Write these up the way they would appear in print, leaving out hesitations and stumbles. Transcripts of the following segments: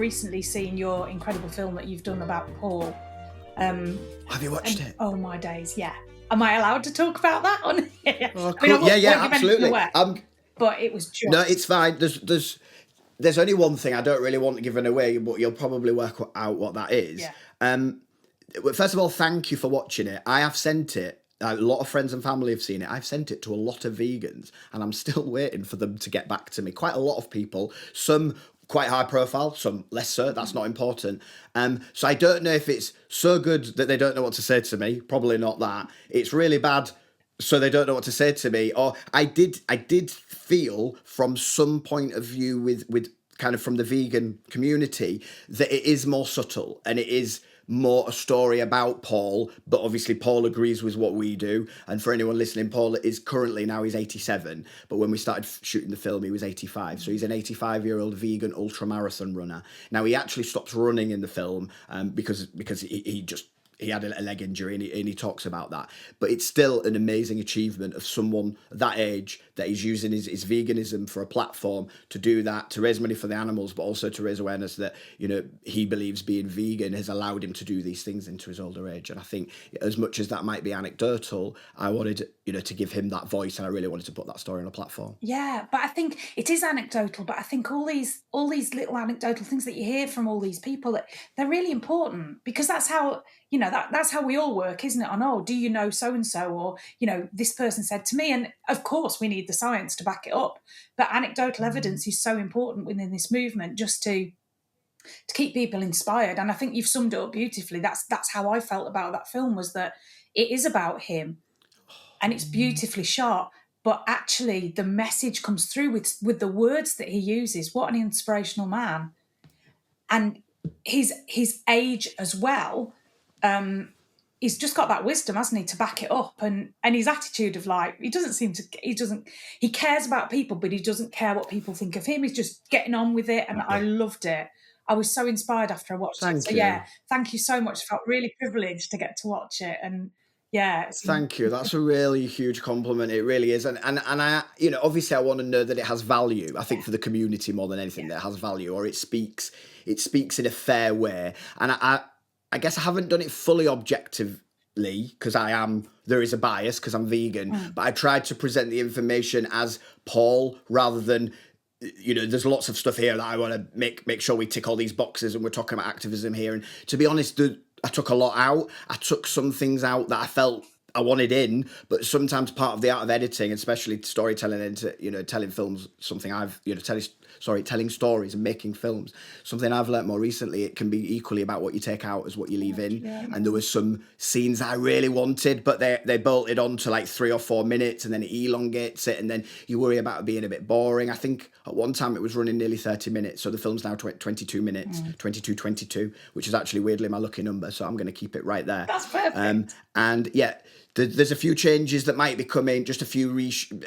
recently seen your incredible film that you've done about Paul. Have you watched it? Oh my days, yeah. Am I allowed to talk about that on here? Oh, cool. I won't give absolutely. anything away, but it was just... No, it's fine. There's only one thing I don't really want to give it away, but you'll probably work out what that is. Yeah. First of all, thank you for watching it. I have sent it. A lot of friends and family have seen it. I've sent it to a lot of vegans, and I'm still waiting for them to get back to me. Quite a lot of people. Some quite high profile, some less so. That's not important. So I don't know if it's so good that they don't know what to say to me. Probably not that. It's really bad, so they don't know what to say to me. Or I did feel from some point of view with kind of from the vegan community that it is more subtle and it is more a story about Paul, but obviously Paul agrees with what we do. And for anyone listening, Paul is currently, now he's 87, but when we started shooting the film, he was 85. So he's an 85-year-old vegan ultramarathon runner. Now he actually stops running in the film because he had a leg injury and he talks about that. But it's still an amazing achievement of someone that age that is using his veganism for a platform to do that, to raise money for the animals, but also to raise awareness that, you know, he believes being vegan has allowed him to do these things into his older age. And I think as much as that might be anecdotal, I wanted, you know, to give him that voice, and I really wanted to put that story on a platform. Yeah, but I think it is anecdotal, but I think all these little anecdotal things that you hear from all these people, they're really important, because that's how, you know, that's how we all work, isn't it? On, oh, do you know so-and-so? Or, you know, this person said to me, and of course we need the science to back it up. But anecdotal evidence is so important within this movement, just to keep people inspired. And I think you've summed it up beautifully. That's how I felt about that film, was that it is about him and it's beautifully shot, but actually the message comes through with the words that he uses. What an inspirational man. And his age as well, he's just got that wisdom, hasn't he, to back it up, and his attitude of like, he cares about people, but he doesn't care what people think of him. He's just getting on with it, and I loved it. I was so inspired after I watched it. So yeah, thank you so much. I felt really privileged to get to watch it, and yeah. Thank you. That's a really huge compliment. It really is. And I, you know, obviously I want to know that it has value. I think for the community more than anything, that it has value, or it speaks in a fair way. And I guess I haven't done it fully objectively, because there is a bias because I'm vegan, but I tried to present the information as Paul rather than, you know, there's lots of stuff here that I want to make sure we tick all these boxes, and we're talking about activism here. And to be honest, I took a lot out. I took some things out that I felt I wanted in, but sometimes part of the art of editing, especially storytelling and, you know, telling films, something I've, you know, telling stories and making films, something I've learnt more recently, it can be equally about what you take out as what you leave in. Yeah. And there was some scenes that I really wanted, but they bolted on to like 3 or 4 minutes, and then it elongates it, and then you worry about it being a bit boring. I think at one time it was running nearly 30 minutes, so the film's now 22 minutes, 22, which is actually weirdly my lucky number, so I'm going to keep it right there. That's perfect. And yeah, there's a few changes that might be coming, just a few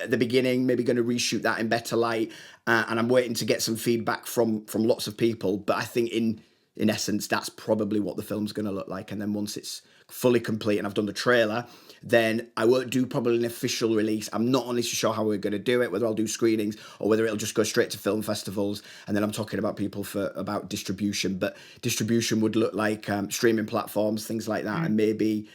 at the beginning, maybe going to reshoot that in better light, and I'm waiting to get some feedback from lots of people. But I think in essence, that's probably what the film's going to look like. And then once it's fully complete and I've done the trailer, then I won't do probably an official release. I'm not honestly sure how we're going to do it, whether I'll do screenings or whether it'll just go straight to film festivals. And then I'm talking about about distribution, but distribution would look like streaming platforms, things like that, and maybe.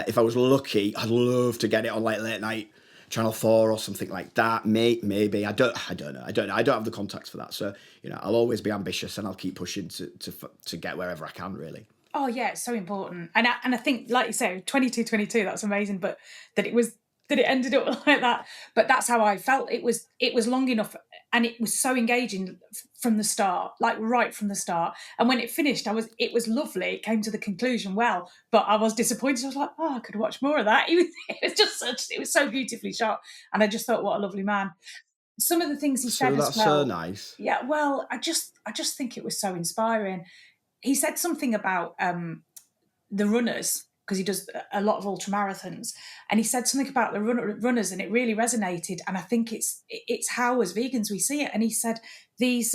If I was lucky, I'd love to get it on like late night Channel 4 or something like that. Maybe. I don't know. I don't have the contacts for that. So, you know, I'll always be ambitious, and I'll keep pushing to get wherever I can, really. Oh yeah, it's so important. And I think, like you say, 22, that's amazing, but that it ended up like that. But that's how I felt. It was long enough, and it was so engaging from the start, like right from the start. And when it finished, it was lovely. It came to the conclusion well, but I was disappointed. I was like, oh, I could watch more of that. It was so beautifully shot, and I just thought, what a lovely man. Some of the things he said as well. That's so nice. Yeah, well, I just think it was so inspiring. He said something about the runners, because he does a lot of ultramarathons, and he said something about the runners, and it really resonated. And I think it's how as vegans we see it. And he said, these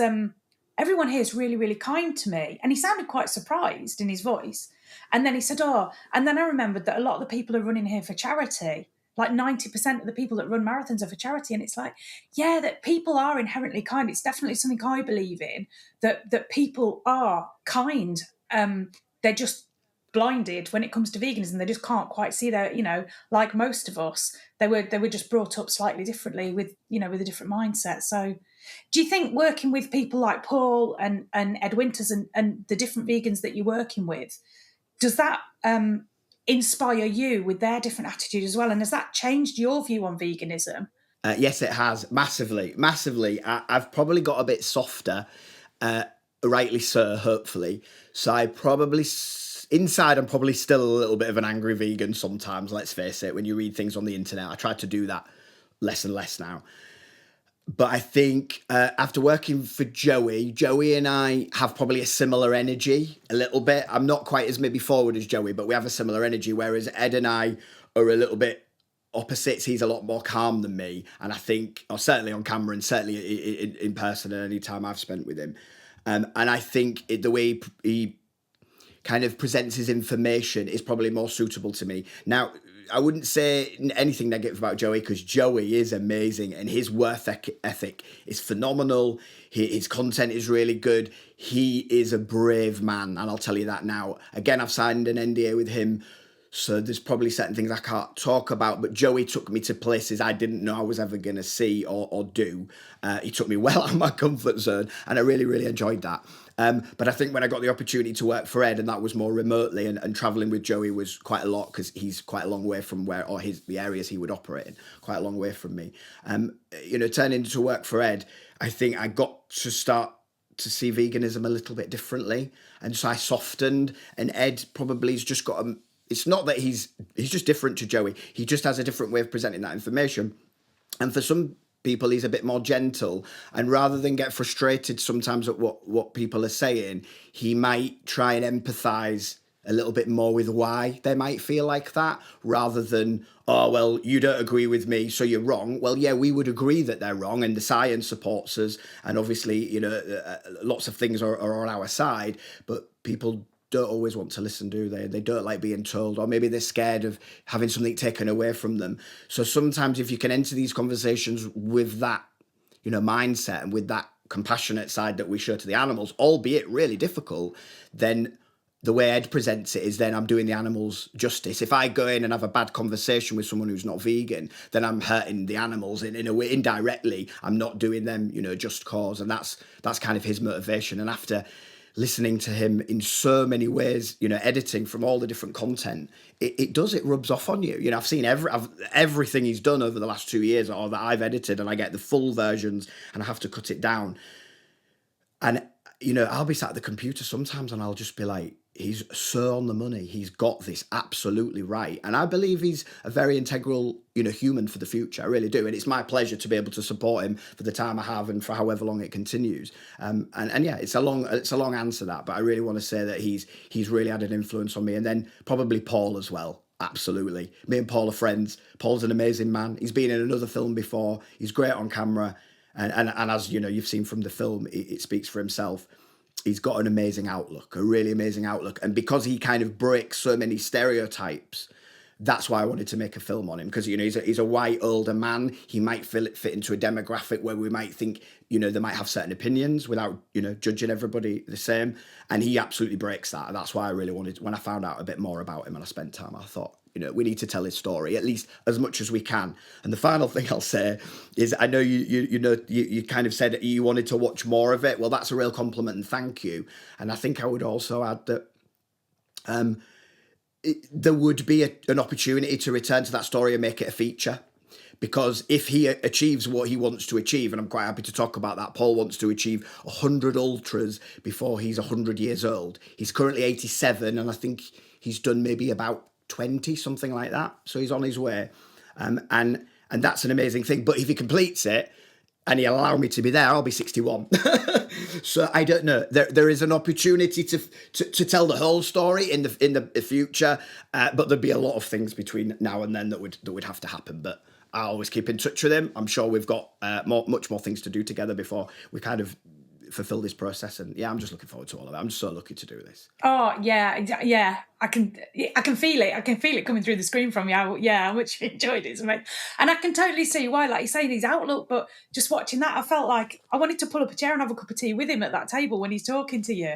everyone here is really, really kind to me, and he sounded quite surprised in his voice. And then he said, and then I remembered that a lot of the people are running here for charity. like 90% of the people that run marathons are for charity. And it's like, yeah, that people are inherently kind. It's definitely something I believe in, that people are kind. They're just blinded when it comes to veganism. They just can't quite see their, like most of us, they were just brought up slightly differently with a different mindset. So do you think working with people like Paul and Ed Winters and the different vegans that you're working with, does that inspire you with their different attitude as well? And has that changed your view on veganism? Yes, it has, massively, massively. I've probably got a bit softer, rightly so, hopefully. So I probably, inside, I'm probably still a little bit of an angry vegan sometimes, let's face it. When you read things on the internet, I try to do that less and less now. But I think after working for Joey and I have probably a similar energy a little bit. I'm not quite as maybe forward as Joey, but we have a similar energy, whereas Ed and I are a little bit opposites. He's a lot more calm than me. And I think, or certainly on camera and certainly in person at any time I've spent with him. And I think the way he kind of presents his information is probably more suitable to me. Now, I wouldn't say anything negative about Joey, because Joey is amazing and his work ethic is phenomenal. His content is really good. He is a brave man, and I'll tell you that now. Again, I've signed an NDA with him, so there's probably certain things I can't talk about, but Joey took me to places I didn't know I was ever going to see or do. He took me well out of my comfort zone, and I really, really enjoyed that. But I think when I got the opportunity to work for Ed, and that was more remotely, and travelling with Joey was quite a lot, because he's quite a long way from the areas he would operate in, quite a long way from me. Turning to work for Ed, I think I got to start to see veganism a little bit differently. And so I softened, and Ed probably has just got it's not that he's just different to Joey. He just has a different way of presenting that information. And for some people, he's a bit more gentle. And rather than get frustrated sometimes at what people are saying, he might try and empathise a little bit more with why they might feel like that, rather than, oh, well, you don't agree with me, so you're wrong. Well, yeah, we would agree that they're wrong, and the science supports us. And obviously, lots of things are on our side, but people don't always want to listen, do they? They don't like being told, or maybe they're scared of having something taken away from them. So sometimes if you can enter these conversations with that, mindset, and with that compassionate side that we show to the animals, albeit really difficult, then the way Ed presents it is, then I'm doing the animals justice. If I go in and have a bad conversation with someone who's not vegan, then I'm hurting the animals in a way, indirectly. I'm not doing them, just cause. And that's kind of his motivation. And after listening to him in so many ways, editing from all the different content, it rubs off on you. I've seen everything he's done over the last 2 years, or that I've edited, and I get the full versions and I have to cut it down. And, I'll be sat at the computer sometimes and I'll just be like, he's so on the money. He's got this absolutely right. And I believe he's a very integral, human for the future. I really do. And it's my pleasure to be able to support him for the time I have and for however long it continues. And yeah, it's a long answer, that, but I really want to say that he's really had an influence on me. And then probably Paul as well. Absolutely. Me and Paul are friends. Paul's an amazing man. He's been in another film before. He's great on camera. And as you've seen from the film, it speaks for himself. He's got an amazing outlook, a really amazing outlook. And because he kind of breaks so many stereotypes, that's why I wanted to make a film on him. Because, he's a white older man. He might fit into a demographic where we might think, they might have certain opinions without, judging everybody the same. And he absolutely breaks that. And that's why I really wanted, when I found out a bit more about him and I spent time, I thought, we need to tell his story, at least as much as we can. And the final thing I'll say is, I know you kind of said you wanted to watch more of it. Well, that's a real compliment, and thank you. And I think I would also add that there would be an opportunity to return to that story and make it a feature. Because if he achieves what he wants to achieve, and I'm quite happy to talk about that, Paul wants to achieve 100 ultras before he's 100 years old. He's currently 87, and I think he's done maybe about 20, something like that. So he's on his way. And that's an amazing thing. But if he completes it and he'll allow me to be there, I'll be 61. So I don't know. There is an opportunity to tell the whole story in the future. But there'd be a lot of things between now and then that would have to happen. But I always keep in touch with him. I'm sure we've got much more things to do together before we kind of fulfill this process. And yeah, I'm just looking forward to all of it. I'm just so lucky to do this. Oh yeah. I can feel it. I can feel it coming through the screen from you. How much you enjoyed it. It's amazing. And I can totally see why, like you say, his outlook. But just watching that, I felt like I wanted to pull up a chair and have a cup of tea with him at that table when he's talking to you.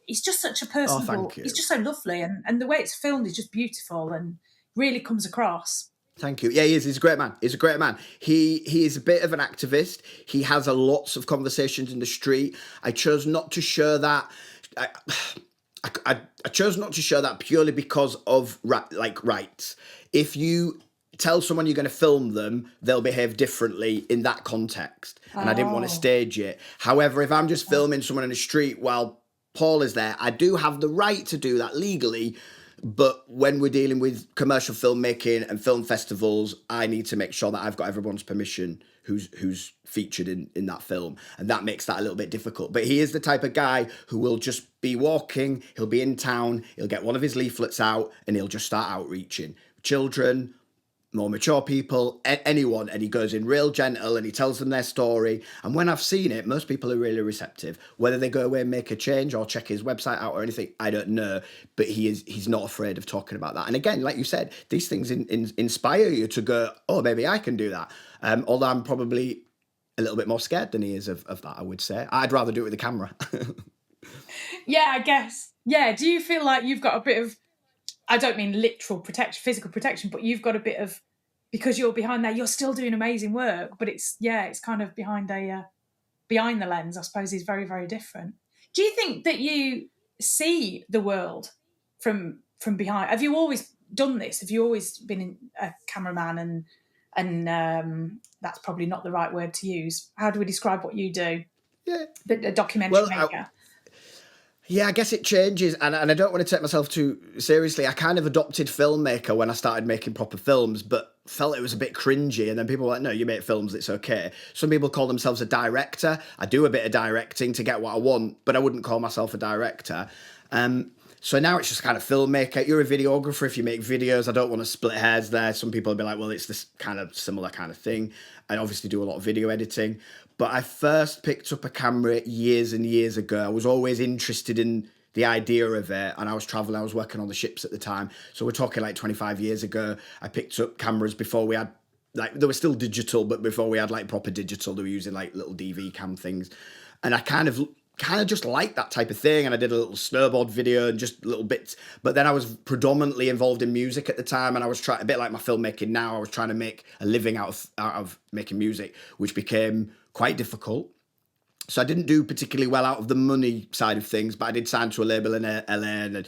He's just such a personable. Thank you. He's just so lovely, and the way it's filmed is just beautiful and really comes across. Thank you. Yeah, he is. He's a great man. He's a great man. He is a bit of an activist. He has lots of conversations in the street. I chose not to share that. I chose not to share that purely because of rights. If you tell someone you're going to film them, they'll behave differently in that context. And I didn't want to stage it. However, if I'm just filming someone in the street while Paul is there, I do have the right to do that legally. But when we're dealing with commercial filmmaking and film festivals, I need to make sure that I've got everyone's permission who's featured in that film. And that makes that a little bit difficult. But he is the type of guy who will just be walking, he'll be in town, he'll get one of his leaflets out, and he'll just start outreaching. Children, more mature people, anyone, and he goes in real gentle and he tells them their story. And when I've seen it, most people are really receptive. Whether they go away and make a change or check his website out or anything, I don't know. But he's not afraid of talking about that. And again, like you said, these things inspire you to go, oh, maybe I can do that. Although I'm probably a little bit more scared than he is of that, I would say. I'd rather do it with a camera. Yeah, I guess. Yeah, do you feel like you've got a bit of, I don't mean literal protection, physical protection, but you've got a bit of, because you're behind there, you're still doing amazing work, but it's kind of behind the lens, I suppose, is very, very different. Do you think that you see the world from behind? Have you always done this? Have you always been a cameraman and that's probably not the right word to use. How do we describe what you do? Yeah. A documentary maker. Yeah, I guess it changes, and I don't want to take myself too seriously. I kind of adopted filmmaker when I started making proper films, but felt it was a bit cringy, and then people were like, no, you make films, it's okay. Some people call themselves a director. I do a bit of directing to get what I want, but I wouldn't call myself a director. So now it's just kind of filmmaker. You're a videographer if you make videos. I don't want to split hairs there. Some people will be like, well, it's this kind of similar kind of thing. I obviously do a lot of video editing. But I first picked up a camera years and years ago. I was always interested in the idea of it. And I was traveling. I was working on the ships at the time. So we're talking like 25 years ago. I picked up cameras before we had, like, they were still digital, but before we had like proper digital, they were using like little DV cam things. And I kind of just liked that type of thing, and I did a little snowboard video and just little bits. But then I was predominantly involved in music at the time, and I was trying, a bit like my filmmaking now, I was trying to make a living out of making music, which became quite difficult. So I didn't do particularly well out of the money side of things, but I did sign to a label in LA and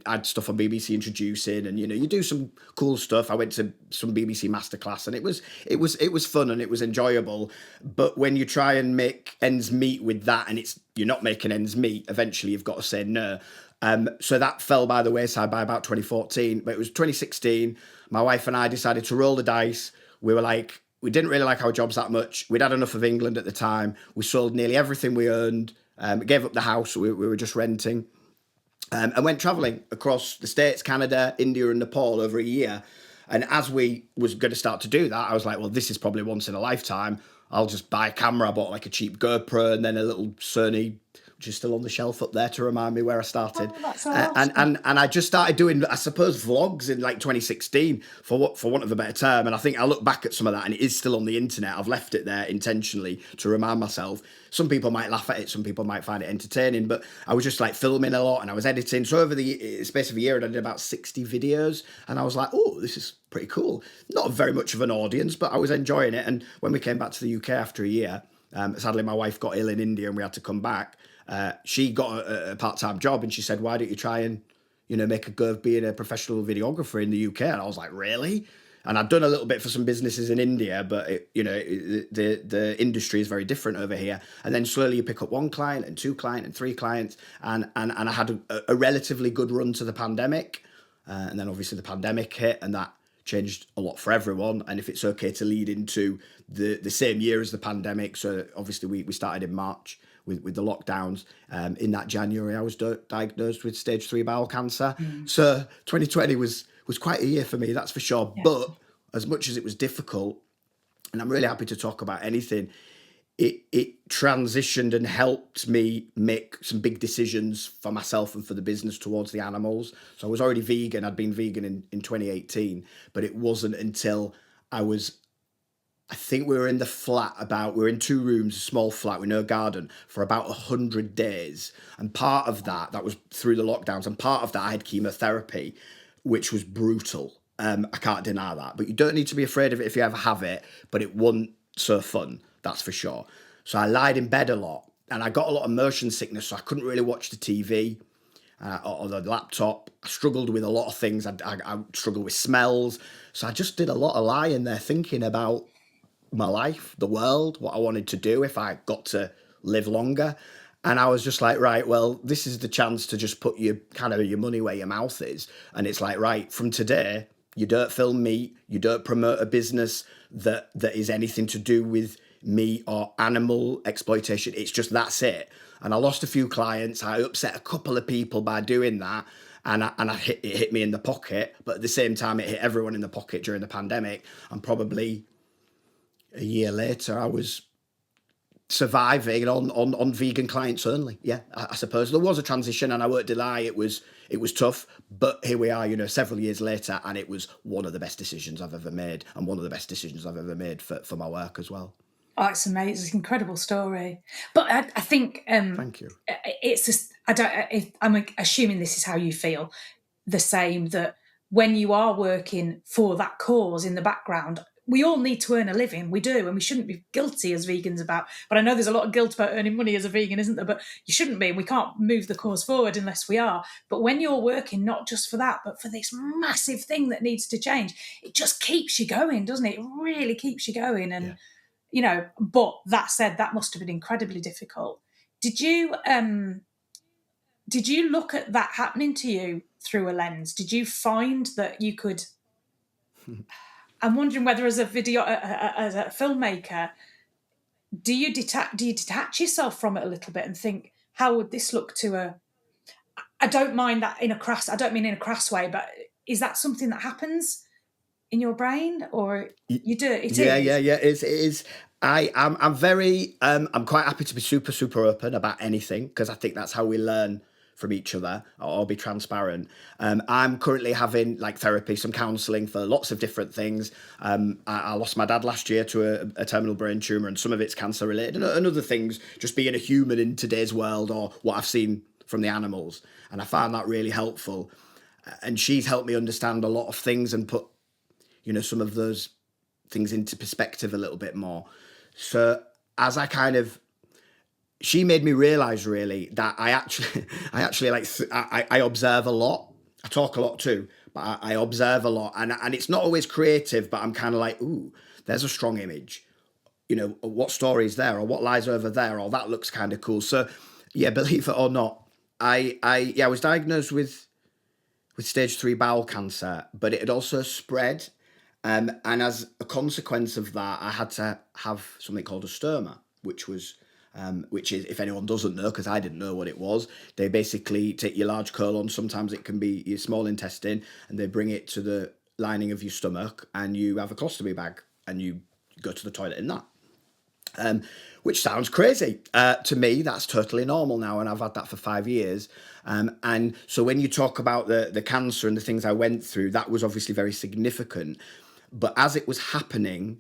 had stuff on BBC Introducing, and you do some cool stuff. I went to some BBC masterclass, and it was fun and it was enjoyable. But when you try and make ends meet with that, and you're not making ends meet, eventually you've got to say no. So that fell by the wayside by about 2014. But it was 2016. My wife and I decided to roll the dice. We were like, we didn't really like our jobs that much. We'd had enough of England at the time. We sold nearly everything we earned, gave up the house we were just renting, and went travelling across the States, Canada, India and Nepal over a year. And as we was going to start to do that, I was like, well, this is probably once in a lifetime. I'll just buy a camera. I bought like a cheap GoPro and then a little Sony, which is still on the shelf up there to remind me where I started. Oh, that's awesome. And I just started doing, I suppose, vlogs in like 2016 for want of a better term. And I think I look back at some of that and it is still on the internet. I've left it there intentionally to remind myself. Some people might laugh at it, some people might find it entertaining, but I was just like filming a lot and I was editing. So over the space of a year, I did about 60 videos and I was like, oh, this is pretty cool. Not very much of an audience, but I was enjoying it. And when we came back to the UK after a year, sadly my wife got ill in India and we had to come back. She got a part-time job and she said, why don't you try and, make a go of being a professional videographer in the UK? And I was like, really? And I'd done a little bit for some businesses in India, but the industry is very different over here. And then slowly you pick up one client and two clients and three clients. And I had a relatively good run to the pandemic. And then obviously the pandemic hit and that changed a lot for everyone. And if it's okay to lead into the same year as the pandemic. So obviously we started in March with the lockdowns. In that January, I was diagnosed with stage 3 bowel cancer. So 2020 was quite a year for me, that's for sure. Yeah. But as much as it was difficult, and I'm really happy to talk about anything, it transitioned and helped me make some big decisions for myself and for the business towards the animals. So I was already vegan. I'd been vegan in 2018, but it wasn't until I think we were in the flat we were in 2 rooms, a small flat with no garden for about 100 days. And part of that was through the lockdowns. And part of that I had chemotherapy, which was brutal. I can't deny that, but you don't need to be afraid of it if you ever have it, but it wasn't so fun. That's for sure. So I lied in bed a lot and I got a lot of motion sickness. So I couldn't really watch the TV or the laptop. I struggled with a lot of things. I struggled with smells. So I just did a lot of lying there thinking about my life, the world, what I wanted to do if I got to live longer. And I was just like, right, well, this is the chance to just put your money where your mouth is. And it's like, right, from today, you don't film meat, you don't promote a business that is anything to do with meat or animal exploitation. It's just, that's it. And I lost a few clients. I upset a couple of people by doing that. And it hit me in the pocket. But at the same time, it hit everyone in the pocket during the pandemic. And probably a year later, I was surviving on vegan clients only. Yeah, I suppose there was a transition, and I won't deny it was tough. But here we are, several years later, and it was one of the best decisions I've ever made, and one of the best decisions I've ever made for my work as well. Oh, it's amazing! It's an incredible story. But I think Thank you. It's just I'm assuming this is how you feel. The same, that when you are working for that cause in the background, we all need to earn a living. We do, and we shouldn't be guilty as vegans about. But I know there's a lot of guilt about earning money as a vegan, isn't there? But you shouldn't be. We can't move the cause forward unless we are. But when you're working not just for that, but for this massive thing that needs to change, it just keeps you going, doesn't it? It really keeps you going. And but that said, that must have been incredibly difficult. Did you look at that happening to you through a lens? Did you find that you could? I'm wondering whether, as a filmmaker, do you detach yourself from it a little bit and think, how would this look to a? I don't mind that I don't mean in a crass way, but is that something that happens in your brain, or you do it? Yeah. It is. I'm very. I'm quite happy to be super, super open about anything, because I think that's how we learn from each other, or be transparent. I'm currently having therapy, some counselling for lots of different things. I lost my dad last year to a terminal brain tumour, and some of it's cancer related, and other things, just being a human in today's world, or what I've seen from the animals. And I found that really helpful. And she's helped me understand a lot of things and put, some of those things into perspective a little bit more. So as she made me realize really that I observe a lot. I talk a lot too, but I observe a lot, and it's not always creative, but I'm kind of like, ooh, there's a strong image. What story is there, or what lies over there, or that looks kind of cool. So yeah, believe it or not, I was diagnosed with stage 3 bowel cancer, but it had also spread. And as a consequence of that, I had to have something called a stoma, which is, if anyone doesn't know, because I didn't know what it was, they basically take your large colon, sometimes it can be your small intestine, and they bring it to the lining of your stomach, and you have a colostomy bag, and you go to the toilet in that. Which sounds crazy. To me, that's totally normal now, and I've had that for 5 years. And so when you talk about the cancer and the things I went through, that was obviously very significant. But as it was happening,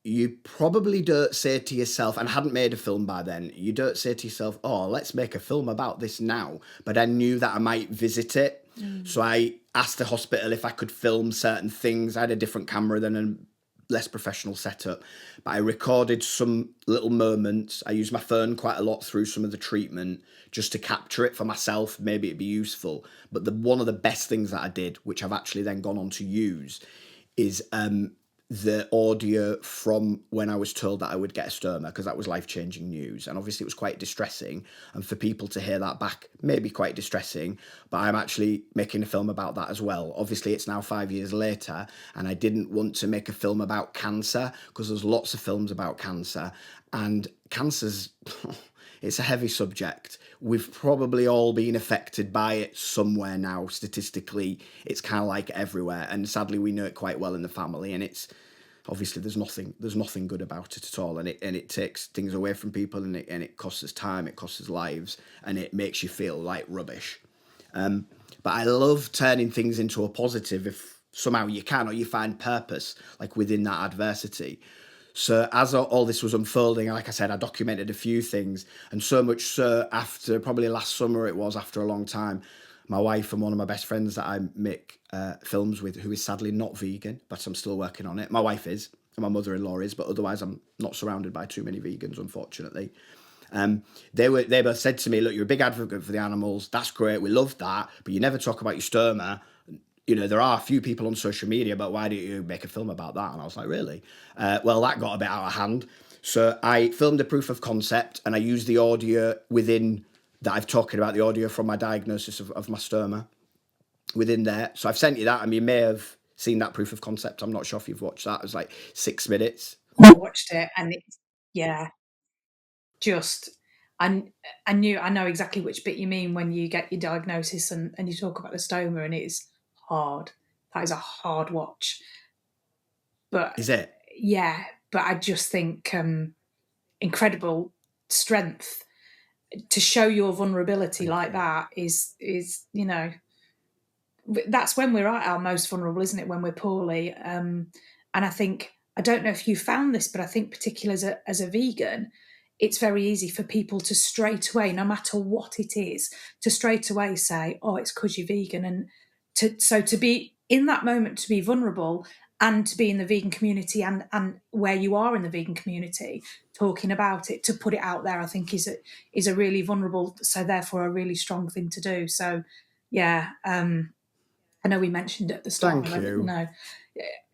you probably don't say to yourself, and I hadn't made a film by then, you don't say to yourself, oh, let's make a film about this now. But I knew that I might visit it. So I asked the hospital if I could film certain things. I had a different camera than a less professional setup, but I recorded some little moments. I used my phone quite a lot through some of the treatment just to capture it for myself. Maybe it'd be useful. But one of the best things that I did, which I've actually then gone on to use, is the audio from when I was told that I would get a stoma, because that was life-changing news. And obviously it was quite distressing. And for people to hear that back, maybe quite distressing, but I'm actually making a film about that as well. Obviously it's now 5 years later, and I didn't want to make a film about cancer, because there's lots of films about cancer, and cancer's, it's a heavy subject. We've probably all been affected by it somewhere now. Statistically, it's kind of like everywhere. And sadly, we know it quite well in the family. And it's obviously there's nothing good about it at all, and it takes things away from people, and it costs us time, it costs us lives, and it makes you feel like rubbish. But I love turning things into a positive if somehow you can, or you find purpose like within that adversity. So as all this was unfolding, like I said, I documented a few things, and so much so after probably last summer, it was after a long time, my wife and one of my best friends that I make films with, who is sadly not vegan, but I'm still working on it. My wife is, and my mother-in-law is, but otherwise I'm not surrounded by too many vegans, unfortunately. They both said to me, look, you're a big advocate for the animals. That's great. We love that. But you never talk about your stoma. You know, there are a few people on social media, but why don't you make a film about that? And I was like, really? Well, that got a bit out of hand. So I filmed a proof of concept, and I used the audio within that I've talking about, the audio from my diagnosis of my stoma within there. So I've sent you that. I mean, you may have seen that proof of concept. I'm not sure if you've watched that. It was like 6 minutes. I watched it, and it's, yeah, just I know exactly which bit you mean when you get your diagnosis and you talk about the stoma, and it's hard. That is a hard watch. But Is it? yeah, but I just think incredible strength to show your vulnerability like that is that's when we're at our most vulnerable, isn't it? When we're poorly. And I think, I don't know if you found this, but I think particularly as a vegan, it's very easy for people to straight away, no matter what it is, to straight away say, oh, it's because you're vegan. And to be in that moment, to be vulnerable and to be in the vegan community and where you are in the vegan community, talking about it, to put it out there, I think is a really vulnerable, so therefore a really strong thing to do. So yeah, I know we mentioned at the start. Thank you. No,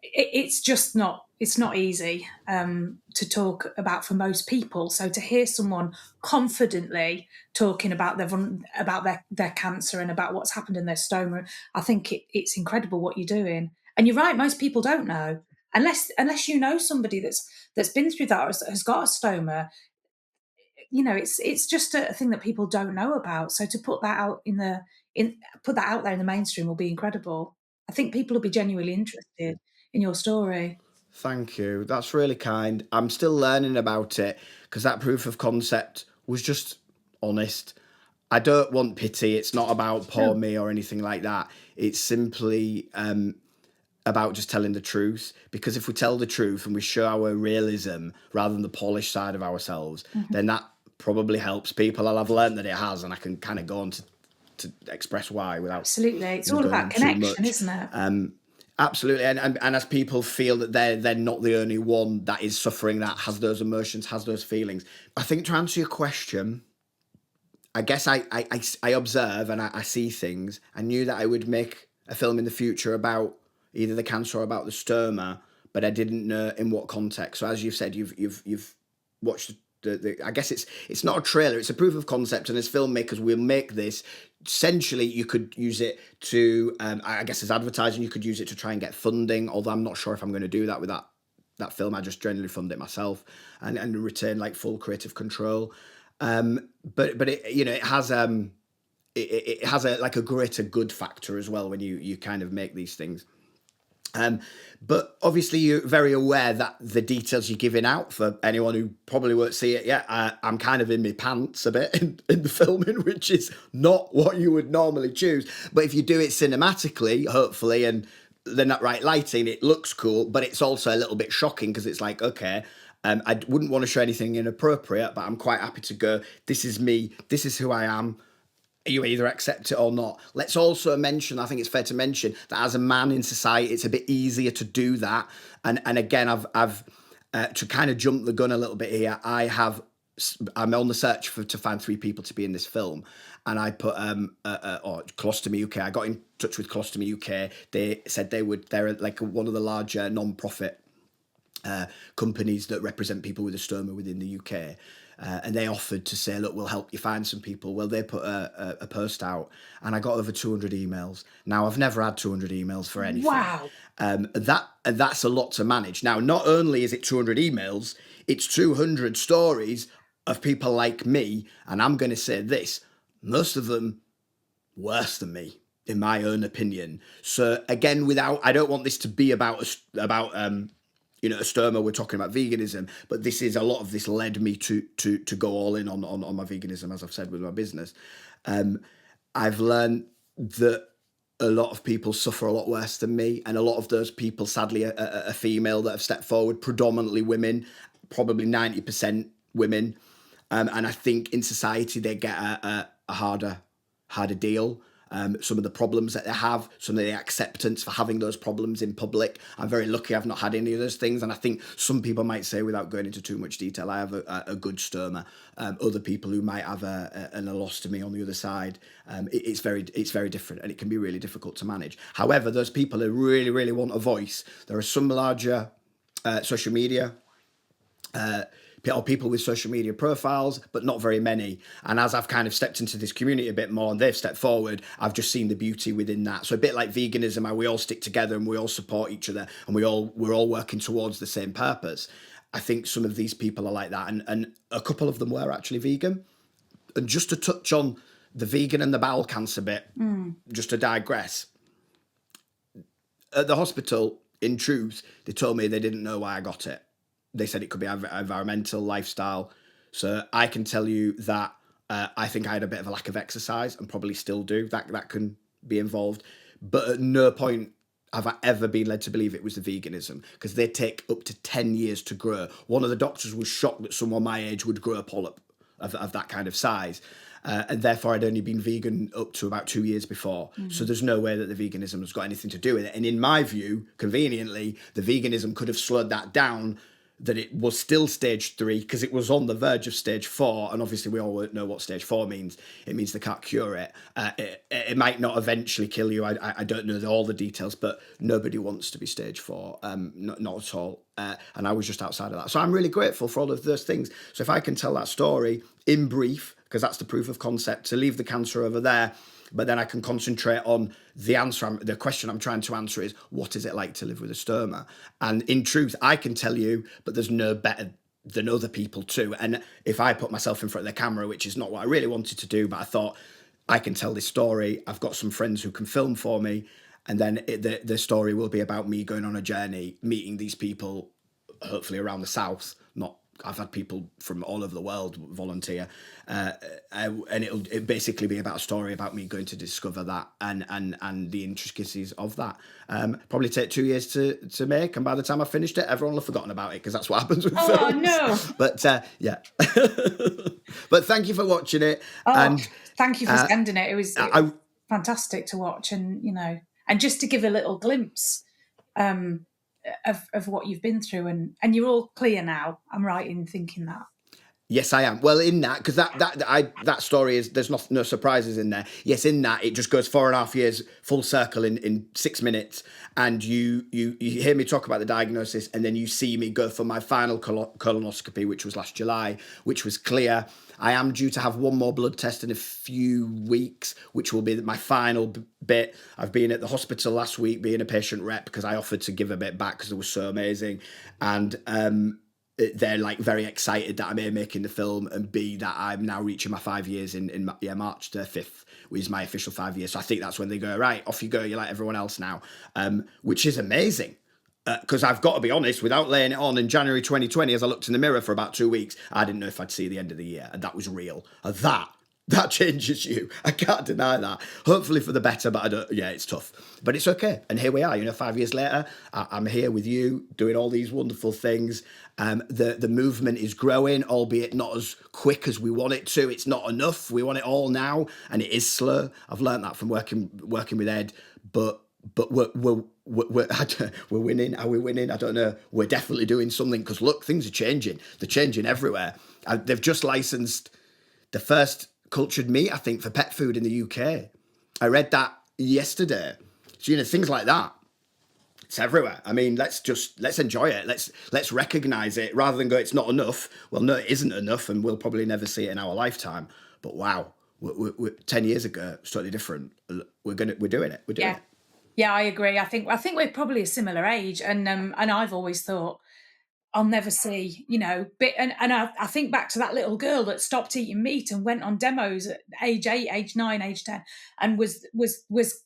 it's just not. It's not easy to talk about for most people. So to hear someone confidently talking about their cancer and about what's happened in their stoma, I think it's incredible what you're doing. And you're right. Most people don't know unless you know somebody that's been through that or has got a stoma. You know, it's just a thing that people don't know about. So to put that out put that out there in the mainstream will be incredible. I think people will be genuinely interested in your story. Thank you. That's really kind. I'm still learning about it because that proof of concept was just honest. I don't want pity. It's not about poor No, me or anything like that. It's simply about just telling the truth. Because if we tell the truth and we show our realism rather than the polished side of ourselves, then that probably helps people. And I've learned that it has, and I can kind of go on to express why without absolutely. It's all going about on too connection, much. isn't it? Absolutely, and as people feel that they're not the only one that is suffering, that has those emotions, has those feelings. I think to answer your question, I guess I observe and I see things. I knew that I would make a film in the future about either the cancer or about the stoma, but I didn't know in what context. So as you've said, you've watched I guess it's not a trailer, it's a proof of concept, and as filmmakers we'll make this. Essentially you could use it to I guess as advertising, you could use it to try and get funding, although I'm not sure if I'm going to do that with that film. I just generally fund it myself and retain like full creative control. But it, you know, it has it has a like a greater good factor as well when you kind of make these things. But obviously you're very aware that the details you're giving out, for anyone who probably won't see it yet, I'm kind of in my pants a bit in the filming, which is not what you would normally choose. But if you do it cinematically, hopefully, and the right lighting, it looks cool, but it's also a little bit shocking because it's like, okay, I wouldn't want to show anything inappropriate, but I'm quite happy to go, this is me, this is who I am. You either accept it or not. Let's also mention, I think it's fair to mention, that as a man in society, it's a bit easier to do that. And again, I've to kind of jump the gun a little bit here, I'm on the search to find 3 people to be in this film. And I put Colostomy UK. I got in touch with Colostomy UK. They said they're like one of the larger non-profit companies that represent people with a stoma within the UK. And they offered to say, look, we'll help you find some people. Well, they put a post out, and I got over 200 emails. Now, I've never had 200 emails for anything. Wow. That's a lot to manage. Now, not only is it 200 emails, it's 200 stories of people like me, and I'm going to say this, most of them worse than me, in my own opinion. So again, I don't want this to be about you know, a stoma, we're talking about veganism, but this is a lot of this led me to go all in on my veganism, as I've said, with my business. I've learned that a lot of people suffer a lot worse than me, and a lot of those people, sadly, are female that have stepped forward, predominantly women, probably 90% women. And I think in society they get a harder deal. Some of the problems that they have, some of the acceptance for having those problems in public. I'm very lucky I've not had any of those things. And I think some people might say, without going into too much detail, I have a good stoma. Other people who might have an alostomy on the other side, it's very different, and it can be really difficult to manage. However, those people who really, really want a voice, there are some larger social media or people with social media profiles, but not very many. And as I've kind of stepped into this community a bit more and they've stepped forward, I've just seen the beauty within that. So a bit like veganism, how we all stick together and we all support each other and we're all working towards the same purpose. I think some of these people are like that. And a couple of them were actually vegan. And just to touch on the vegan and the bowel cancer bit, just to digress, at the hospital, in truth, they told me they didn't know why I got it. They said it could be environmental, lifestyle. So I can tell you that I think I had a bit of a lack of exercise and probably still do. That can be involved. But at no point have I ever been led to believe it was the veganism, because they take up to 10 years to grow. One of the doctors was shocked that someone my age would grow a polyp of that kind of size. And therefore, I'd only been vegan up to about 2 years before. So there's no way that the veganism has got anything to do with it. And in my view, conveniently, the veganism could have slowed that down, that it was still stage 3, because it was on the verge of stage 4. And obviously we all know what stage 4 means. It means they can't cure it. It might not eventually kill you. I don't know all the details, but nobody wants to be stage 4. Not at all. And I was just outside of that. So I'm really grateful for all of those things. So if I can tell that story in brief, because that's the proof of concept, to leave the cancer over there, but then I can concentrate on the answer. The question I'm trying to answer is, what is it like to live with a stoma? And in truth, I can tell you, but there's no better than other people too. And if I put myself in front of the camera, which is not what I really wanted to do, but I thought I can tell this story. I've got some friends who can film for me. And then the story will be about me going on a journey, meeting these people, hopefully around the South, I've had people from all over the world volunteer, and it'll basically be about a story about me going to discover that and the intricacies of that. Probably take 2 years to make, and by the time I finished it, everyone will have forgotten about it, because that's what happens with films. Oh no! But yeah, but thank you for watching it. Oh, and thank you for sending it. It was fantastic to watch, and and just to give a little glimpse. Of what you've been through, and you're all clear now. I'm right in thinking that. Yes, I am. Well, in that, because that story is, there's no surprises in there. Yes, in that, it just goes 4.5 years full circle in 6 minutes, and you hear me talk about the diagnosis, and then you see me go for my final colonoscopy, which was last July, which was clear. I am due to have one more blood test in a few weeks, which will be my final bit. I've been at the hospital last week being a patient rep, because I offered to give a bit back because it was so amazing. And they're like very excited that I'm A, making the film, and B, that I'm now reaching my 5 years in March the 5th, which is my official 5 years. So I think that's when they go, right, off you go, you're like everyone else now, which is amazing. Because I've got to be honest, without laying it on, in January 2020, as I looked in the mirror for about 2 weeks, I didn't know if I'd see the end of the year, and that was real. And that changes you. I can't deny that. Hopefully for the better, but it's tough. But it's okay. And here we are, 5 years later, I'm here with you doing all these wonderful things. The movement is growing, albeit not as quick as we want it to. It's not enough. We want it all now, and it is slow. I've learned that from working with Ed, but we're winning. Are we winning? I don't know. We're definitely doing something, because look, things are changing. They're changing everywhere. They've just licensed the first cultured meat, I think, for pet food in the UK. I read that yesterday. So things like that. It's everywhere. I mean, let's enjoy it. Let's recognize it, rather than go, it's not enough. Well, no, it isn't enough, and we'll probably never see it in our lifetime. But wow, we're 10 years ago, it's totally different. We're doing it. We're doing it. Yeah, I agree. I think we're probably a similar age, and I've always thought I'll never see, you know. And I think back to that little girl that stopped eating meat and went on demos at age 8, age 9, age 10, and was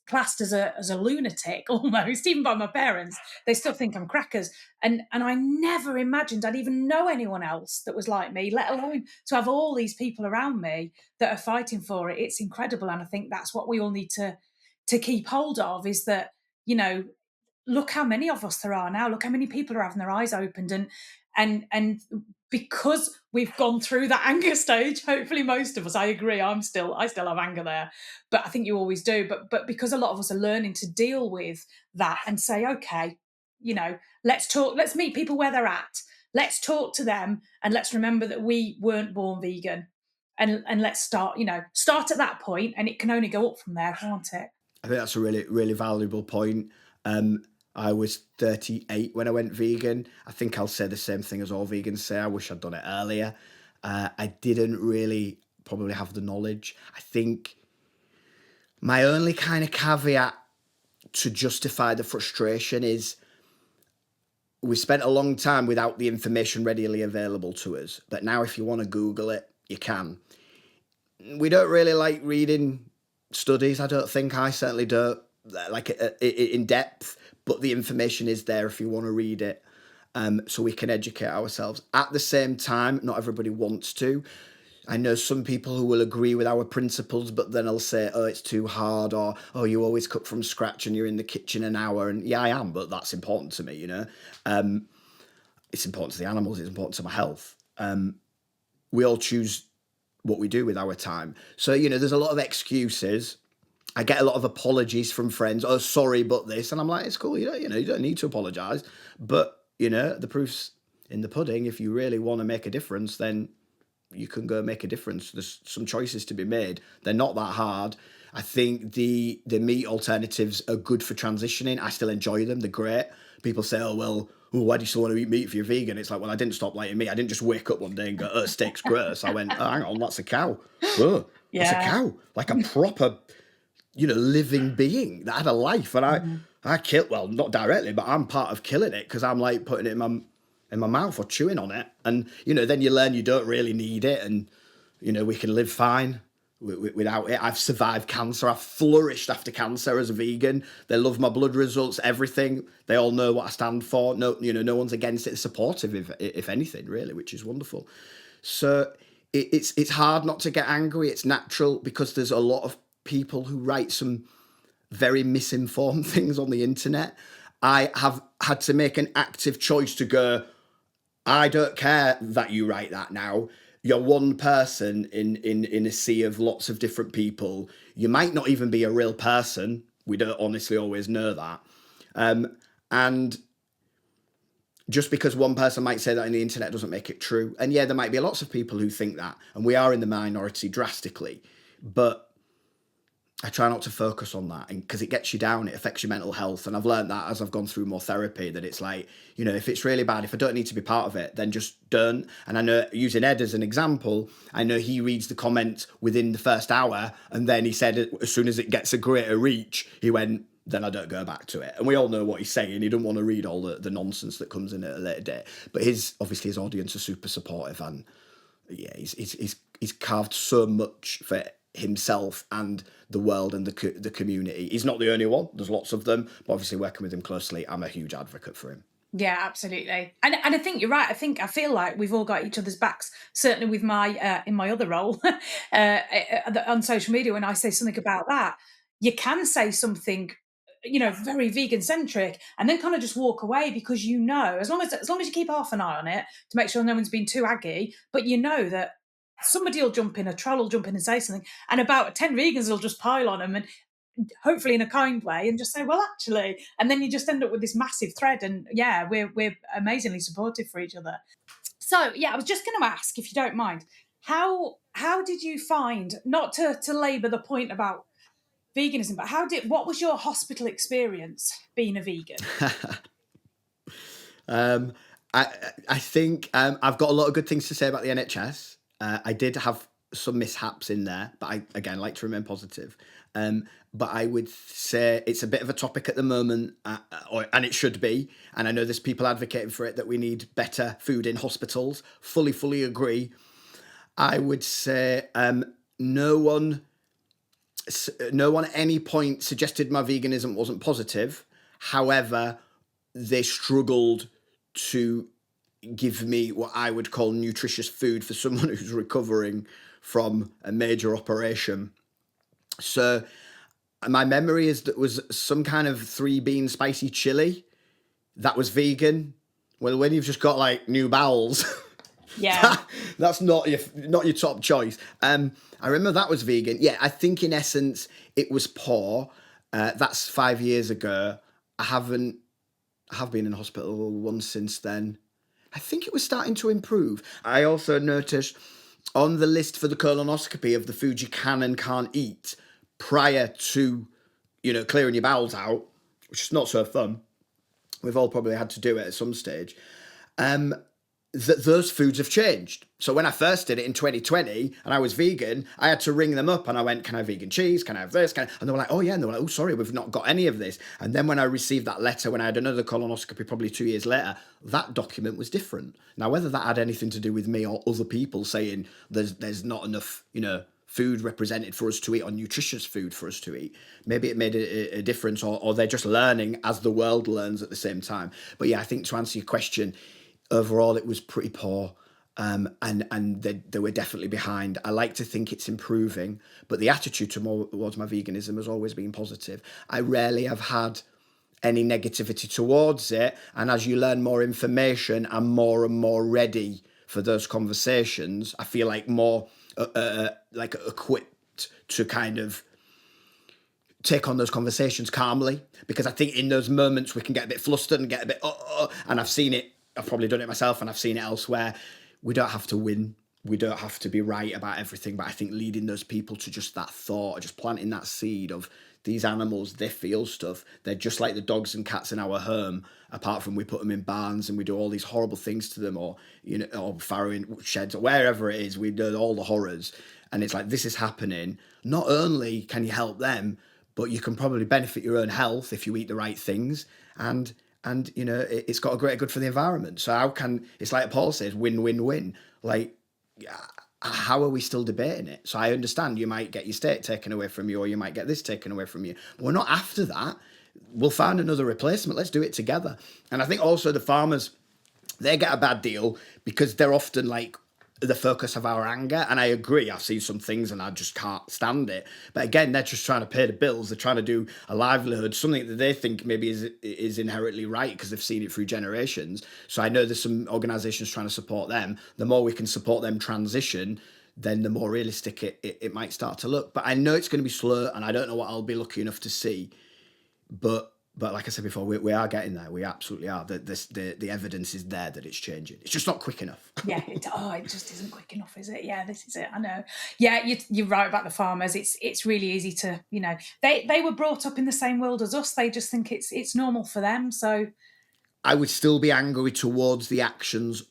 classed as a lunatic almost, even by my parents. They still think I'm crackers. And I never imagined I'd even know anyone else that was like me, let alone to have all these people around me that are fighting for it. It's incredible. And I think that's what we all need to keep hold of, is that, you know, look how many of us there are now. Look how many people are having their eyes opened, and because we've gone through that anger stage, hopefully most of us, I agree, I still have anger there, but I think you always do. But because a lot of us are learning to deal with that and say, okay, you know, let's talk, let's meet people where they're at, let's talk to them, and let's remember that we weren't born vegan, and let's start, you know, start at that point, and it can only go up from there, can't it? I think that's a really, really valuable point. I was 38 when I went vegan. I think I'll say the same thing as all vegans say. I wish I'd done it earlier. I didn't really probably have the knowledge. I think my only kind of caveat to justify the frustration is we spent a long time without the information readily available to us. But now, if you want to Google it, you can. We don't really like reading studies. I don't think. I certainly don't like it in depth, but the information is there if you want to read it, so we can educate ourselves. At the same time, not everybody wants to. I know some people who will agree with our principles, but then I'll say, oh, it's too hard, or, oh, you always cook from scratch and you're in the kitchen an hour. And yeah, I am, but that's important to me, you know. It's important to the animals, it's important to my health. We all choose what we do with our time. So, you know, there's a lot of excuses. I get a lot of apologies from friends. Oh, sorry, but this. And I'm like, it's cool. You don't need to apologize. But, you know, the proof's in the pudding. If you really want to make a difference, then you can go make a difference. There's some choices to be made. They're not that hard. I think the meat alternatives are good for transitioning. I still enjoy them. They're great. People say, oh, well, why do you still want to eat meat if you're vegan? It's like, well, I didn't stop liking meat. I didn't just wake up one day and go, oh, steak's gross. I went, oh, hang on, that's a cow. Oh, that's a Yeah. cow. Like a proper, you know, living being that had a life. And I kill, well, not directly, but I'm part of killing it because I'm like putting it in my mouth or chewing on it. And, you know, then you learn you don't really need it. And, you know, we can live fine without it. I've survived cancer. I've flourished after cancer as a vegan. They love my blood results, everything. They all know what I stand for. No, you know, no one's against it. They're supportive, if anything, really, which is wonderful. So it's hard not to get angry. It's natural because there's a lot of people who write some very misinformed things on the internet. I have had to make an active choice to go, I don't care that you write that now. You're one person in a sea of lots of different people. You might not even be a real person. We don't honestly always know that. And just because one person might say that on the internet doesn't make it true. And yeah, there might be lots of people who think that. And we are in the minority drastically. But I try not to focus on that because it gets you down. It affects your mental health. And I've learned that as I've gone through more therapy, that it's like, you know, if it's really bad, if I don't need to be part of it, then just don't. And I know, using Ed as an example, I know he reads the comments within the first hour. And then he said, as soon as it gets a greater reach, he went, then I don't go back to it. And we all know what he's saying. He doesn't want to read all the nonsense that comes in at a later date. But obviously his audience are super supportive. And yeah, he's carved so much for himself and the world and the community. He's not the only one. There's lots of them. But obviously, working with him closely, I'm a huge advocate for him. Yeah, absolutely. And I think you're right. I feel like we've all got each other's backs. Certainly with my in my other role on social media, when I say something about that, you can say something, you know, very vegan centric, and then kind of just walk away because, you know, as long as you keep half an eye on it to make sure no one's been too aggy, but you know that somebody will jump in, a troll will jump in and say something, and about 10 vegans will just pile on them, and hopefully in a kind way, and just say, well, actually, and then you just end up with this massive thread. And yeah, we're amazingly supportive for each other. So yeah, I was just going to ask, if you don't mind, how did you find, not to labour the point about veganism, but what was your hospital experience being a vegan? I think I've got a lot of good things to say about the NHS. I did have some mishaps in there, but I again like to remain positive. But I would say it's a bit of a topic at the moment, and it should be. And I know there's people advocating for it, that we need better food in hospitals. Fully agree. I would say no one at any point suggested my veganism wasn't positive. However, they struggled to give me what I would call nutritious food for someone who's recovering from a major operation. So my memory is that was some kind of 3-bean spicy chili that was vegan. Well, when you've just got like new bowels, Yeah. that's not your top choice. I remember that was vegan. Yeah, I think in essence it was poor. That's 5 years ago. I have been in hospital once since then. I think it was starting to improve. I also noticed on the list for the colonoscopy of the food you can and can't eat prior to, clearing your bowels out, which is not so fun. We've all probably had to do it at some stage. That those foods have changed. So when I first did it in 2020 and I was vegan, I had to ring them up and I went, can I have vegan cheese? Can I have this? And they were like, oh yeah. And they were like, oh, sorry, we've not got any of this. And then when I received that letter, when I had another colonoscopy probably 2 years later, that document was different. Now, whether that had anything to do with me or other people saying there's not enough, food represented for us to eat, or nutritious food for us to eat, maybe it made a difference, or they're just learning as the world learns at the same time. But yeah, I think to answer your question, overall it was pretty poor, and they were definitely behind. I like to think it's improving, but the attitude towards my veganism has always been positive. I rarely have had any negativity towards it, and as you learn more information, I'm more and more ready for those conversations. I feel like more like equipped to kind of take on those conversations calmly, because I think in those moments we can get a bit flustered and get a bit and I've seen it. I've probably done it myself, and I've seen it elsewhere. We don't have to win. We don't have to be right about everything. But I think leading those people to just that thought, just planting that seed of these animals, they feel stuff. They're just like the dogs and cats in our home, apart from we put them in barns and we do all these horrible things to them, or, or farrowing sheds, or wherever it is, we do all the horrors. And it's like, this is happening. Not only can you help them, but you can probably benefit your own health if you eat the right things. And it's got a greater good for the environment. So it's like Paul says, win-win-win. Like, how are we still debating it? So I understand you might get your steak taken away from you, or you might get this taken away from you. But we're not after that. We'll find another replacement. Let's do it together. And I think also the farmers, they get a bad deal because they're often like the focus of our anger. And I agree, I see some things and I just can't stand it. But again, they're just trying to pay the bills. They're trying to do a livelihood, something that they think maybe is inherently right because they've seen it through generations. So I know there's some organisations trying to support them. The more we can support them transition, then the more realistic it might start to look. But I know it's going to be slow, and I don't know what I'll be lucky enough to see. But like I said before, we are getting there. We absolutely are. The evidence is there that it's changing. It's just not quick enough. Yeah, it just isn't quick enough, is it? Yeah, this is it. I know. Yeah, you're right about the farmers. It's really easy to, they were brought up in the same world as us. They just think it's normal for them. So I would still be angry towards the actions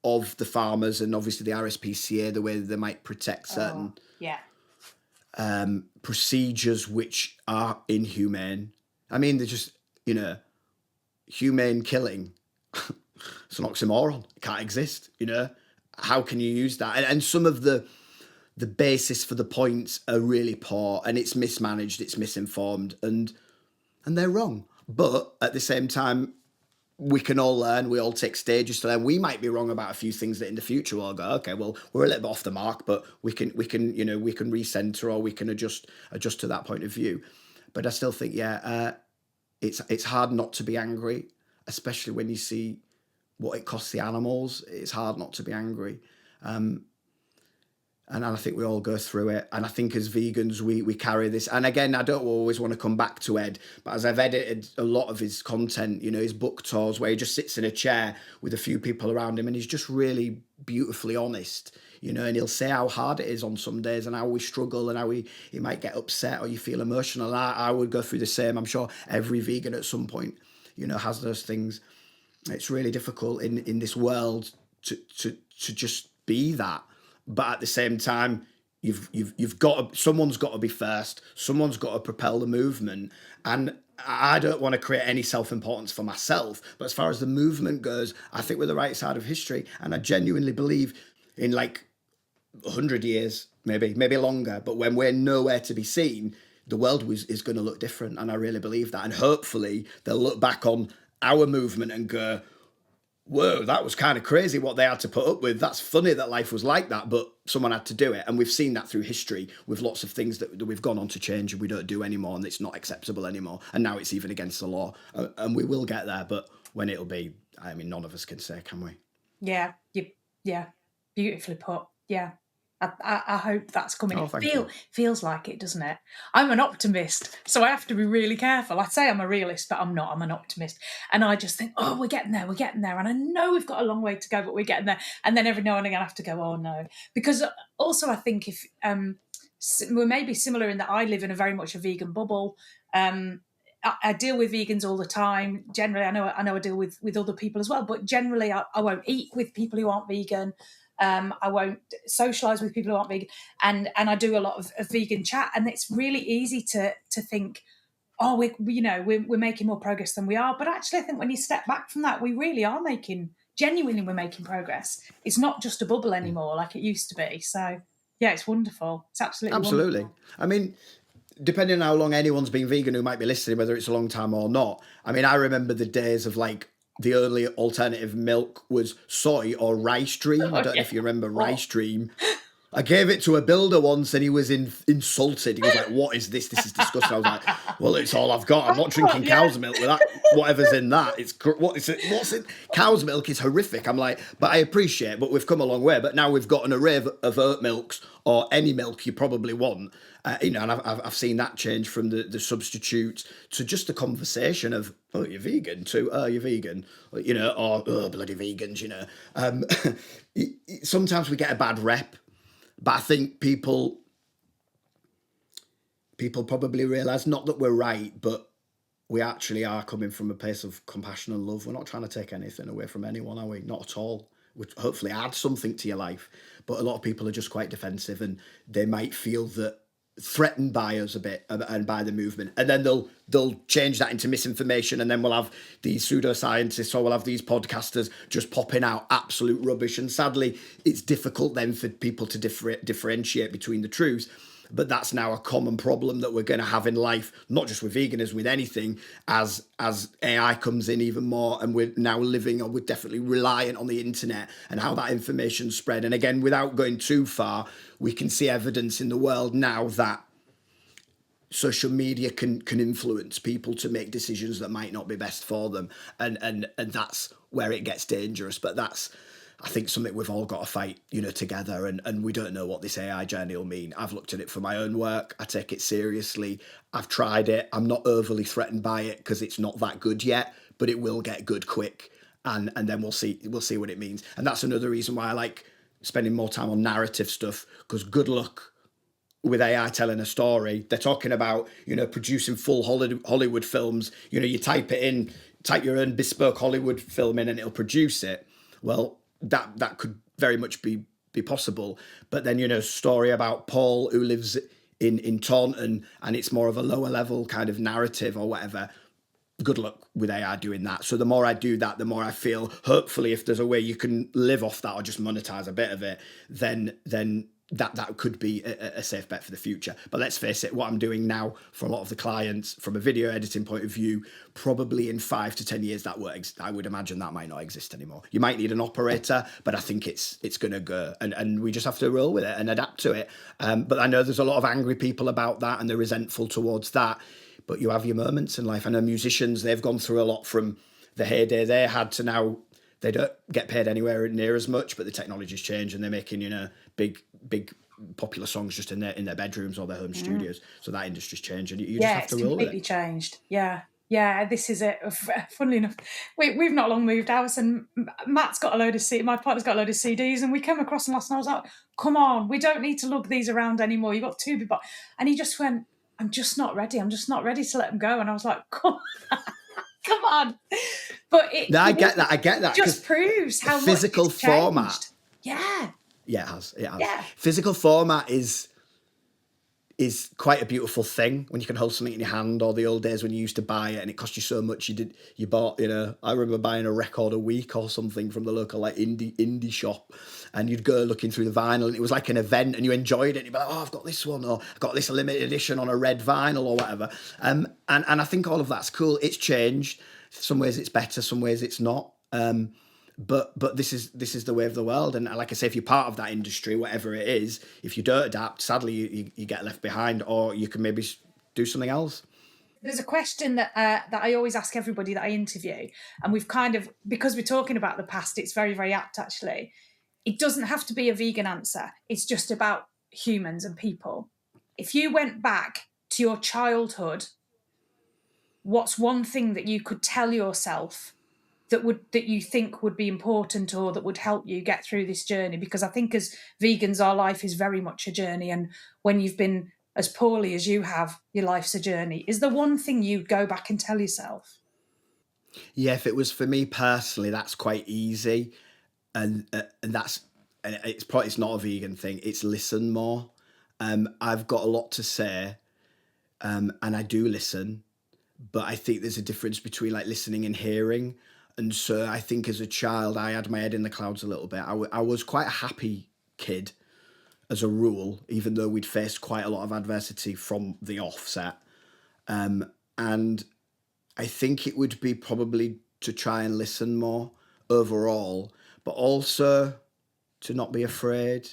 of the farmers, and obviously the RSPCA, the way that they might protect certain procedures which are inhumane. I mean, they're just, humane killing. It's an oxymoron. It can't exist, How can you use that? And some of the basis for the points are really poor, and it's mismanaged, it's misinformed, and they're wrong. But at the same time, we can all learn. We all take stages to learn. We might be wrong about a few things that in the future we'll go, okay, well, we're a little bit off the mark, but we can recenter, or we can adjust to that point of view. But I still think, it's hard not to be angry, especially when you see what it costs the animals. It's hard not to be angry. And I think we all go through it. And I think as vegans, we carry this. And again, I don't always want to come back to Ed, but as I've edited a lot of his content, his book tours, where he just sits in a chair with a few people around him, and he's just really beautifully honest, and he'll say how hard it is on some days, and how we struggle, and how he might get upset, or you feel emotional. And I would go through the same. I'm sure every vegan at some point, has those things. It's really difficult in this world to just be that. But at the same time, you've got to, someone's got to be first. Someone's got to propel the movement, and I don't want to create any self-importance for myself. But as far as the movement goes, I think we're the right side of history, and I genuinely believe in like 100 years, maybe longer. But when we're nowhere to be seen, the world is going to look different, and I really believe that. And hopefully, they'll look back on our movement and go, whoa, that was kind of crazy what they had to put up with. That's funny that life was like that, but someone had to do it. And we've seen that through history with lots of things that we've gone on to change and we don't do anymore, and it's not acceptable anymore. And now it's even against the law. And we will get there, but when it'll be, I mean, none of us can say, can we? Yeah, beautifully put. Yeah. I hope that's coming. Oh, It feels like it, doesn't it? I'm an optimist, so I have to be really careful. I say I'm a realist, but I'm not. I'm an optimist. And I just think, oh, we're getting there. And I know we've got a long way to go, but we're getting there. And then every now and again I have to go, oh, no. Because also I think if we're maybe similar in that I live in a very much a vegan bubble. I deal with vegans all the time. Generally, I know I deal with other people as well, but generally I won't eat with people who aren't vegan. I won't socialise with people who aren't vegan, and I do a lot of vegan chat, and it's really easy to think, oh, we're making more progress than we are. But actually, I think when you step back from that, we really are genuinely we're making progress. It's not just a bubble anymore like it used to be. So yeah, it's wonderful. It's absolutely wonderful. I mean, depending on how long anyone's been vegan who might be listening, whether it's a long time or not. I mean, I remember the days of like the only alternative milk was soy or rice dream. I don't know if you remember rice dream. I gave it to a builder once and he was insulted. He was like, what is this? This is disgusting. I was like, well, it's all I've got. I'm not drinking cow's milk with that. Whatever's in that. What's it? Cow's milk is horrific. I'm like, but I appreciate it, but we've come a long way. But now we've got an array of oat milks or any milk you probably want. And I've seen that change from the substitutes to just the conversation of, oh, you're vegan, to, oh, you're vegan, or, oh, bloody vegans, Sometimes we get a bad rep, but I think people probably realise not that we're right, but we actually are coming from a place of compassion and love. We're not trying to take anything away from anyone, are we? Not at all. We hopefully add something to your life, but a lot of people are just quite defensive, and they might feel that threatened by us a bit and by the movement, and then they'll change that into misinformation, and then we'll have these pseudoscientists or we'll have these podcasters just popping out absolute rubbish, and sadly it's difficult then for people to differentiate between the truths. But that's now a common problem that we're going to have in life, not just with veganism, with anything, as AI comes in even more, and we're now living, or we're definitely reliant on the internet and how that information's spread. And again, without going too far, we can see evidence in the world now that social media can influence people to make decisions that might not be best for them, and that's where it gets dangerous. But that's, I think, something we've all got to fight, together. And we don't know what this AI journey will mean. I've looked at it for my own work. I take it seriously. I've tried it. I'm not overly threatened by it because it's not that good yet, but it will get good quick. And then we'll see what it means. And that's another reason why I like spending more time on narrative stuff, because good luck with AI telling a story. They're talking about, producing full Hollywood films. You type it in, type your own bespoke Hollywood film in, and it'll produce it. Well, that could very much be possible. But then, a story about Paul who lives in Taunton, and it's more of a lower level kind of narrative or whatever. Good luck with AI doing that. So the more I do that, the more I feel, hopefully, if there's a way you can live off that or just monetize a bit of it, then that could be a safe bet for the future. But let's face it, what I'm doing now for a lot of the clients from a video editing point of view, probably in 5 to 10 years, I would imagine that might not exist anymore. You might need an operator, but I think it's going to go, and we just have to roll with it and adapt to it. But I know there's a lot of angry people about that, and they're resentful towards that. But you have your moments in life. I know musicians, they've gone through a lot from the heyday they had to now. They don't get paid anywhere near as much, but the technology's changed, and they're making, big popular songs just in their bedrooms or their home studios. So that industry's changed, and you just have to roll with it. Yeah, it's completely changed. Yeah, this is it. Funnily enough, we've not long moved house, and Matt's got a load of my partner's got a load of CDs, and we came across them last night. I was like, come on, we don't need to lug these around anymore. You've got two people. And he just went, I'm just not ready. I'm just not ready to let them go. And I was like, come on. But I get that. It just proves how physical much it's format. Changed. Yeah. Yeah, it has. Yeah. Physical format is is quite a beautiful thing when you can hold something in your hand, or the old days when you used to buy it and it cost you so much you bought, I remember buying a record a week or something from the local like indie shop, and you'd go looking through the vinyl and it was like an event and you enjoyed it and you'd be like, oh, I've got this one, or I've got this limited edition on a red vinyl or whatever. And I think all of that's cool. It's changed. Some ways it's better, some ways it's not. But this is the way of the world, and like I say, if you're part of that industry, whatever it is, if you don't adapt, sadly you get left behind, or you can maybe do something else. There's a question that I always ask everybody that I interview, and we've kind of, because we're talking about the past, it's very, very apt actually. It doesn't have to be a vegan answer. It's just about humans and people. If you went back to your childhood, what's one thing that you could tell yourself that you think would be important, or that would help you get through this journey? Because I think as vegans, our life is very much a journey, and when you've been as poorly as you have, your life's a journey. Is there one thing you'd go back and tell yourself? Yeah, if it was for me personally, that's quite easy, and that's, and it's not a vegan thing. It's listen more. I've got a lot to say, and I do listen, but I think there's a difference between like listening and hearing. And so I think as a child, I had my head in the clouds a little bit. I was quite a happy kid as a rule, even though we'd faced quite a lot of adversity from the offset. And I think it would be probably to try and listen more overall, but also to not be afraid.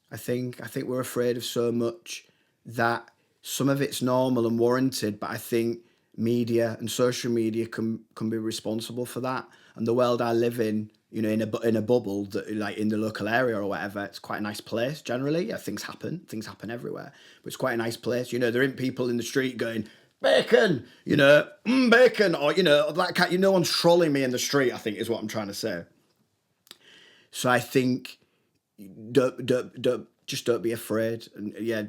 I think we're afraid of so much that some of it's normal and warranted, but I think media and social media can be responsible for that. And the world I live in, in a bubble that like in the local area or whatever, it's quite a nice place generally. Yeah, things happen everywhere, but it's quite a nice place. There ain't people in the street going bacon, bacon, or that kind. No one's trolling me in the street, I think is what I'm trying to say. So I think don't be afraid, and yeah,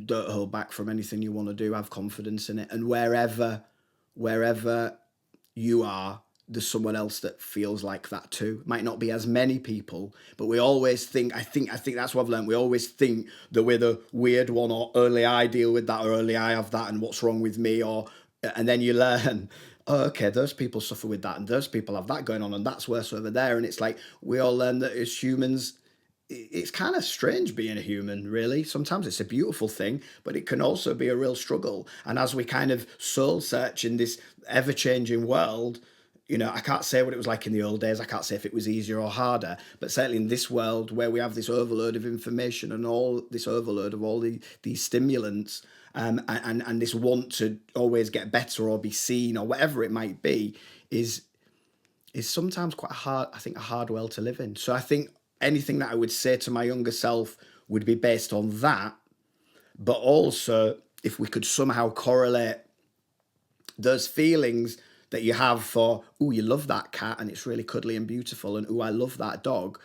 don't hold back from anything you want to do. Have confidence in it, and wherever you are, there's someone else that feels like that too. Might not be as many people, but we always think. I think that's what I've learned. We always think that we're the weird one, or only I deal with that, or only I have that, and what's wrong with me, and then you learn. Oh, okay, those people suffer with that, and those people have that going on, and that's worse over there. And it's like we all learn that as humans, it's kind of strange being a human, really. Sometimes it's a beautiful thing, but it can also be a real struggle. And as we kind of soul search in this ever changing world, I can't say what it was like in the old days. I can't say if it was easier or harder, but certainly in this world where we have this overload of information and all this overload of all these stimulants, and this want to always get better or be seen or whatever it might be, is sometimes quite hard. I think a hard world to live in. So I think anything that I would say to my younger self would be based on that, but also if we could somehow correlate those feelings that you have for, oh, you love that cat and it's really cuddly and beautiful, and oh, I love that dog,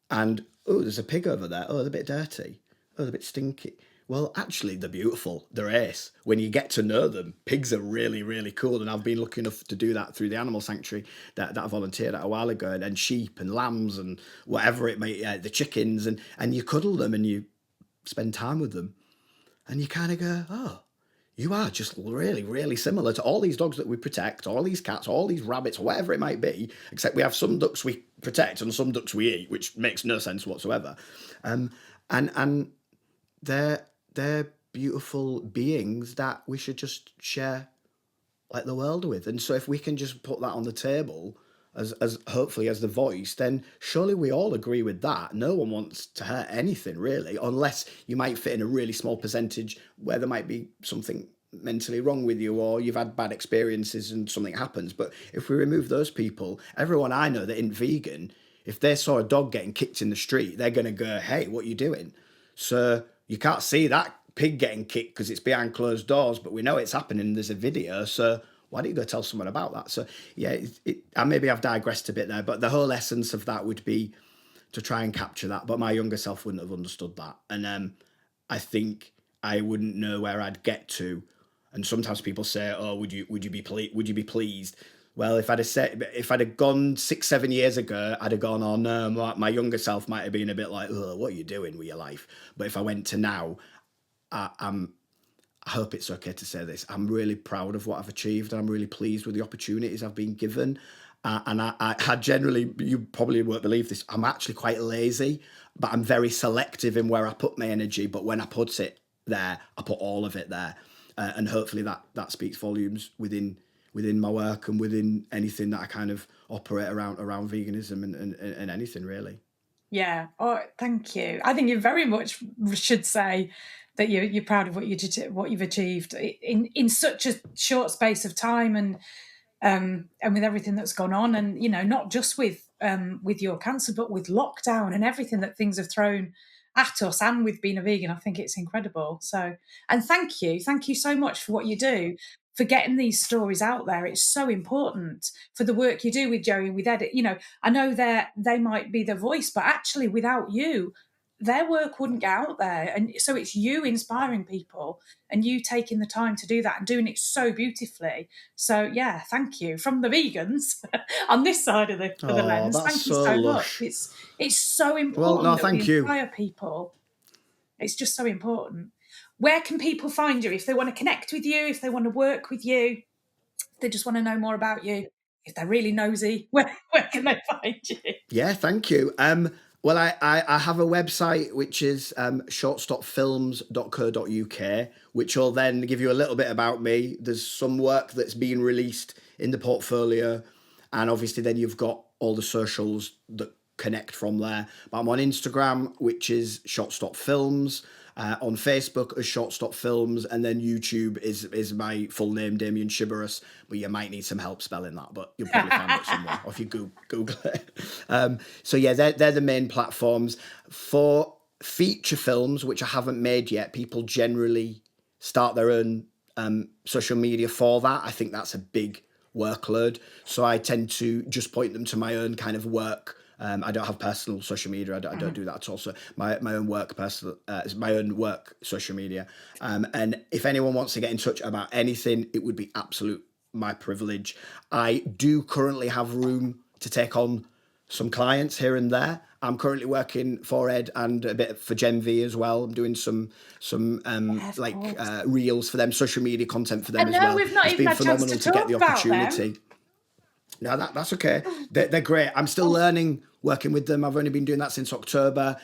and oh, there's a pig over there, oh, they're a bit dirty, oh, they're a bit stinky. Well, actually, they're beautiful. They're ace. When you get to know them, pigs are really, really cool. And I've been lucky enough to do that through the animal sanctuary that I volunteered at a while ago. And sheep and lambs and whatever it may, the chickens. And you cuddle them and you spend time with them. And you kind of go, oh, you are just really, really similar to all these dogs that we protect, all these cats, all these rabbits, whatever it might be, except we have some ducks we protect and some ducks we eat, which makes no sense whatsoever. And they're beautiful beings that we should just share like the world with. And so if we can just put that on the table as hopefully as the voice, then surely we all agree with that. No one wants to hurt anything really, unless you might fit in a really small percentage where there might be something mentally wrong with you, or you've had bad experiences and something happens. But if we remove those people, everyone I know that isn't vegan, if they saw a dog getting kicked in the street, they're going to go, hey, what are you doing? So you can't see that pig getting kicked because it's behind closed doors, but we know it's happening. There's a video, so why don't you go tell someone about that? So yeah, maybe I've digressed a bit there, but the whole essence of that would be to try and capture that. But my younger self wouldn't have understood that, and I think I wouldn't know where I'd get to. And sometimes people say, "Oh, would you be pleased?" Well, if I'd have gone 6-7 years ago, I'd have gone, "Oh no," my younger self might have been a bit like, "Oh, what are you doing with your life?" But if I went to now, I'm I hope it's okay to say this. I'm really proud of what I've achieved, and I'm really pleased with the opportunities I've been given. And I generally, you probably won't believe this, I'm actually quite lazy, but I'm very selective in where I put my energy. But when I put it there, I put all of it there. And hopefully that speaks volumes within my work and within anything that I kind of operate around veganism and anything really. Yeah. Oh, thank you. I think you very much should say that you're proud of what you've achieved in such a short space of time, and with everything that's gone on, and not just with your cancer, but with lockdown and everything that things have thrown at us, and with being a vegan. I think it's incredible. So, and thank you so much for what you do, for getting these stories out there. It's so important for the work you do with Joey, with Edit. I know they might be the voice, but actually without you, their work wouldn't get out there. And so it's you inspiring people, and you taking the time to do that and doing it so beautifully. So yeah, thank you from the vegans on this side of the lens. That's Thank you so so lush. much. It's so important Well, no, that thank we you. inspire people. It's just so important. Where can people find you if they want to connect with you, if they want to work with you, if they just want to know more about you, if they're really nosy? Where can they find you? Yeah, thank you. Well, I have a website which is shortstopfilms.co.uk, which will then give you a little bit about me. There's some work that's been released in the portfolio, and obviously then you've got all the socials that connect from there. But I'm on Instagram, which is shortstopfilms. On Facebook as Shortstop Films, and then YouTube is my full name, Damian Sciberras, but you might need some help spelling that, but you'll probably find it somewhere, or if you Google it. So yeah, they're the main platforms. For feature films, which I haven't made yet, people generally start their own social media for that. I think that's a big workload, so I tend to just point them to my own kind of work. I don't have personal social media. I don't do that at all. So my own work is my own work social media. And if anyone wants to get in touch about anything, it would be absolute my privilege. I do currently have room to take on some clients here and there. I'm currently working for Ed and a bit for Gen V as well. I'm doing some reels for them, social media content for them as well. We've not even had a chance to get the talk about opportunity. them. No, that's okay. They're great. I'm still learning, working with them. I've only been doing that since October.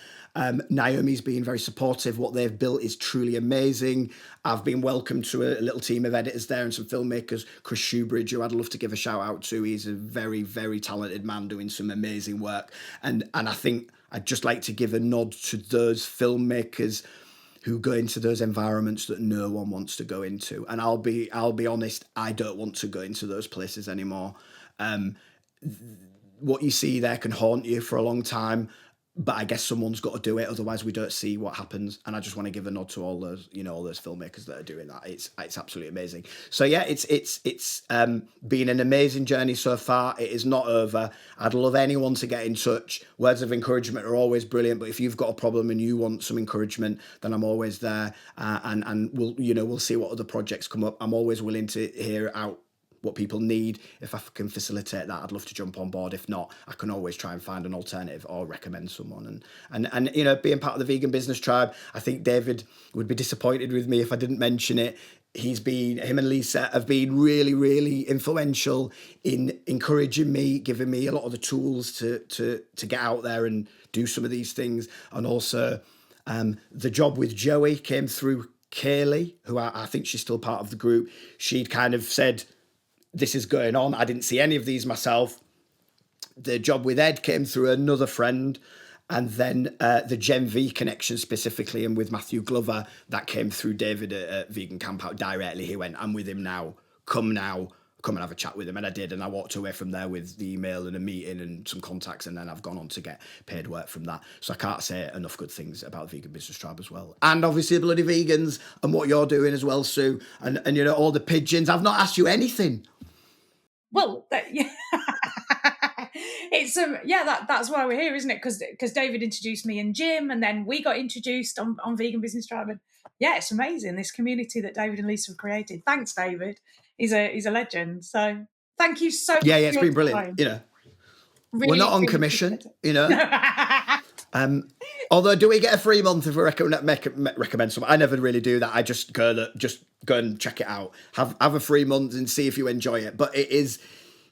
Naomi's been very supportive. What they've built is truly amazing. I've been welcomed to a little team of editors there and some filmmakers. Chris Shoebridge, who I'd love to give a shout out to. He's a very, very talented man doing some amazing work. And I think I'd just like to give a nod to those filmmakers who go into those environments that no one wants to go into. And I'll be honest, I don't want to go into those places anymore. What you see there can haunt you for a long time, but I guess someone's got to do it, otherwise we don't see what happens. And I just want to give a nod to all those filmmakers that are doing that. It's absolutely amazing. So yeah, it's been an amazing journey so far. It is not over. I'd love anyone to get in touch. Words of encouragement are always brilliant, but if you've got a problem and you want some encouragement, then I'm always there. And we'll see what other projects come up. I'm always willing to hear out what people need. If I can facilitate that, I'd love to jump on board. If not, I can always try and find an alternative or recommend someone. And being part of the Vegan Business Tribe, I think David would be disappointed with me if I didn't mention it. Him and Lisa have been really, really influential in encouraging me, giving me a lot of the tools to get out there and do some of these things. And also the job with Joey came through Kaylee, who I think she's still part of the group. She'd kind of said, this is going on. I didn't see any of these myself. The job with Ed came through another friend. And then the Gen V connection specifically, and with Matthew Glover, that came through David at Vegan Camp Out directly. He went, I'm with him now. Come and have a chat with him. And I did. And I walked away from there with the email and a meeting and some contacts. And then I've gone on to get paid work from that. So I can't say enough good things about the Vegan Business Tribe as well. And obviously the Bloody Vegans and what you're doing as well, Sue. And all the pigeons. I've not asked you anything. Well, it's that's why we're here, isn't it? Because David introduced me and Jim, and then we got introduced on Vegan Business Tribe. And yeah, it's amazing, this community that David and Lisa have created. Thanks, David. He's a legend. So thank you so much. Yeah, it's been brilliant. Really, we're not on commission. Although, do we get a free month if we recommend someone? I never really do that. I just go that just go and check it out. Have a free month and see if you enjoy it. But it is,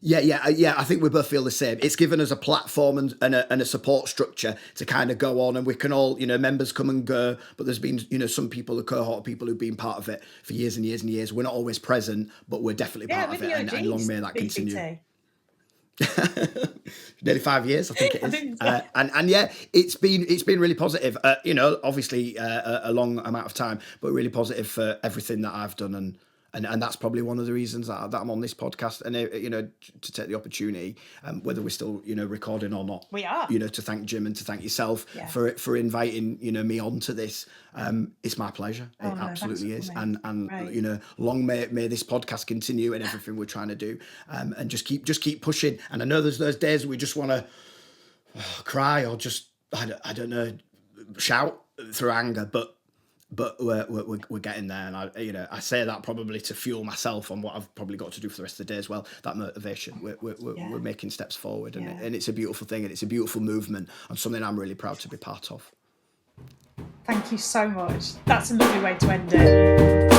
yeah. I think we both feel the same. It's given us a platform and a support structure to kind of go on, and we can all, members come and go. But there's been, some people, a cohort of people who've been part of it for years and years and years. We're not always present, but we're definitely part of it, and long may that continue. Nearly 5 years, I think it is. And yeah, it's been really positive. Obviously a long amount of time, but really positive for everything that I've done, and that's probably one of the reasons that I'm on this podcast, and to take the opportunity, whether we're still recording or not, we are. To thank Jim and to thank yourself for inviting me onto this. It's my pleasure. It absolutely is. And right. Long may this podcast continue and everything we're trying to do, and just keep pushing. And I know there's those days we just want to cry or just I don't know, shout through anger, but we're getting there, and I say that probably to fuel myself on what I've probably got to do for the rest of the day as well. That motivation, we're making steps forward, and it's a beautiful thing, and it's a beautiful movement, and something I'm really proud to be part of. Thank you so much. That's a lovely way to end it.